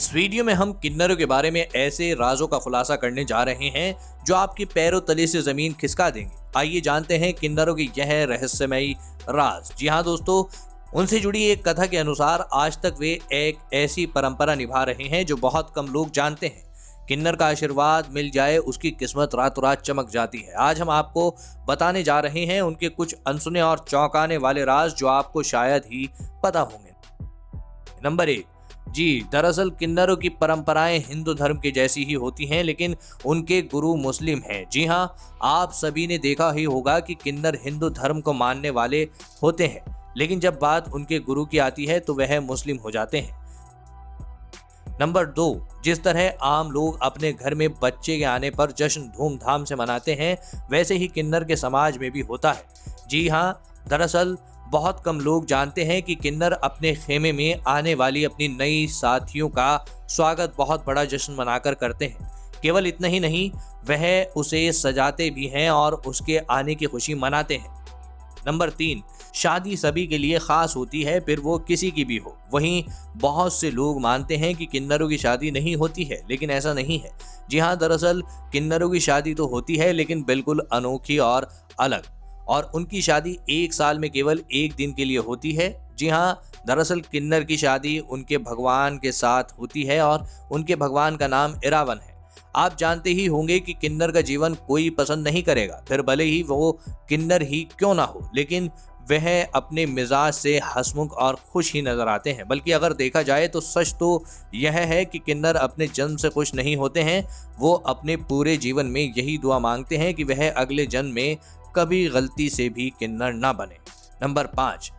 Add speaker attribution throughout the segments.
Speaker 1: इस वीडियो में हम किन्नरों के बारे में ऐसे राजों का खुलासा करने जा रहे हैं जो आपके पैरों तले से जमीन खिसका देंगे। आइए जानते हैं किन्नरों की यह रहस्यमयी राज। जी हाँ दोस्तों, उनसे जुड़ी एक कथा के अनुसार आज तक वे एक ऐसी परंपरा निभा रहे हैं जो बहुत कम लोग जानते हैं। किन्नर का आशीर्वाद मिल जाए उसकी किस्मत रातों रात चमक जाती है। आज हम आपको बताने जा रहे हैं उनके कुछ अनसुने और चौंकाने वाले राज जो आपको शायद ही पता होंगे। नंबर 1, जी दरअसल किन्नरों की परंपराएं हिंदू धर्म की जैसी ही होती हैं, लेकिन उनके गुरु मुस्लिम हैं। जी हाँ, आप सभी ने देखा ही होगा कि किन्नर हिंदू धर्म को मानने वाले होते हैं, लेकिन जब बात उनके गुरु की आती है तो वह मुस्लिम हो जाते हैं। नंबर 2, जिस तरह आम लोग अपने घर में बच्चे के आने पर जश्न धूमधाम से मनाते हैं, वैसे ही किन्नर के समाज में भी होता है। जी हाँ, दरअसल बहुत कम लोग जानते हैं कि किन्नर अपने खेमे में आने वाली अपनी नई साथियों का स्वागत बहुत बड़ा जश्न मनाकर करते हैं। केवल इतना ही नहीं, वह उसे सजाते भी हैं और उसके आने की खुशी मनाते हैं। नंबर 3, शादी सभी के लिए खास होती है, फिर वो किसी की भी हो। वहीं बहुत से लोग मानते हैं कि किन्नरों की शादी नहीं होती है, लेकिन ऐसा नहीं है। जी हाँ, दरअसल किन्नरों की शादी तो होती है, लेकिन बिल्कुल अनोखी और अलग, और उनकी शादी एक साल में केवल एक दिन के लिए होती है। जी हाँ, दरअसल किन्नर की शादी उनके भगवान के साथ होती है और उनके भगवान का नाम इरावन है। आप जानते ही होंगे कि किन्नर का जीवन कोई पसंद नहीं करेगा, फिर भले ही वो किन्नर ही क्यों ना हो, लेकिन वह अपने मिजाज से हंसमुख और खुश ही नजर आते हैं। बल्कि अगर देखा जाए तो सच तो यह है कि किन्नर अपने जन्म से खुश नहीं होते हैं, वो अपने पूरे जीवन में यही दुआ मांगते हैं कि वह अगले जन्म में कभी गलती से भी किन्नर ना बने। नंबर 5,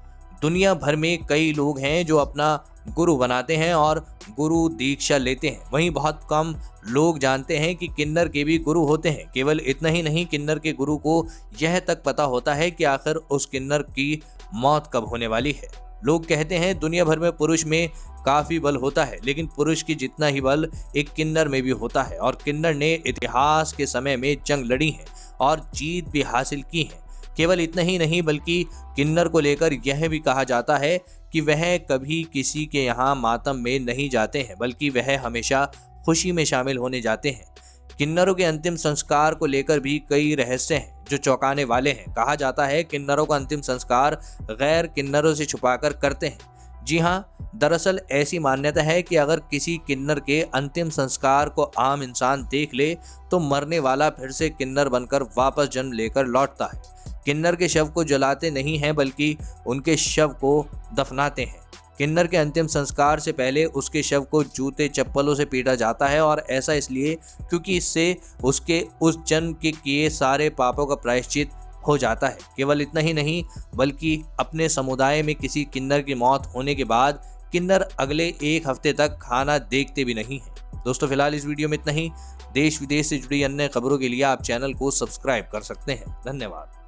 Speaker 1: दुनिया भर में कई लोग हैं जो अपना गुरु बनाते हैं और गुरु दीक्षा लेते हैं। वहीं बहुत कम लोग जानते हैं कि किन्नर के भी गुरु होते हैं। केवल इतना ही नहीं, किन्नर के गुरु को यह तक पता होता है कि आखिर उस किन्नर की मौत कब होने वाली है। लोग कहते हैं दुनिया भर में पुरुष में काफी बल होता है, लेकिन पुरुष की जितना ही बल एक किन्नर में भी होता है, और किन्नर ने इतिहास के समय में जंग लड़ी है और जीत भी हासिल की है। केवल इतना ही नहीं, बल्कि किन्नर को लेकर यह भी कहा जाता है कि वह कभी किसी के यहाँ मातम में नहीं जाते हैं, बल्कि वह हमेशा खुशी में शामिल होने जाते हैं। किन्नरों के अंतिम संस्कार को लेकर भी कई रहस्य हैं जो चौंकाने वाले हैं। कहा जाता है किन्नरों का अंतिम संस्कार गैर किन्नरों से छुपाकर करते हैं। जी हाँ, दरअसल ऐसी मान्यता है कि अगर किसी किन्नर के अंतिम संस्कार को आम इंसान देख ले तो मरने वाला फिर से किन्नर बनकर वापस जन्म लेकर लौटता है। किन्नर के शव को जलाते नहीं हैं, बल्कि उनके शव को दफनाते हैं। किन्नर के अंतिम संस्कार से पहले उसके शव को जूते चप्पलों से पीटा जाता है, और ऐसा इसलिए क्योंकि इससे उसके उस जन्म के किए सारे पापों का प्रायश्चित हो जाता है। केवल इतना ही नहीं, बल्कि अपने समुदाय में किसी किन्नर की मौत होने के बाद किन्नर अगले एक हफ्ते तक खाना देखते भी नहीं हैं। दोस्तों, फिलहाल इस वीडियो में इतना ही। देश विदेश से जुड़ी अन्य खबरों के लिए आप चैनल को सब्सक्राइब कर सकते हैं। धन्यवाद।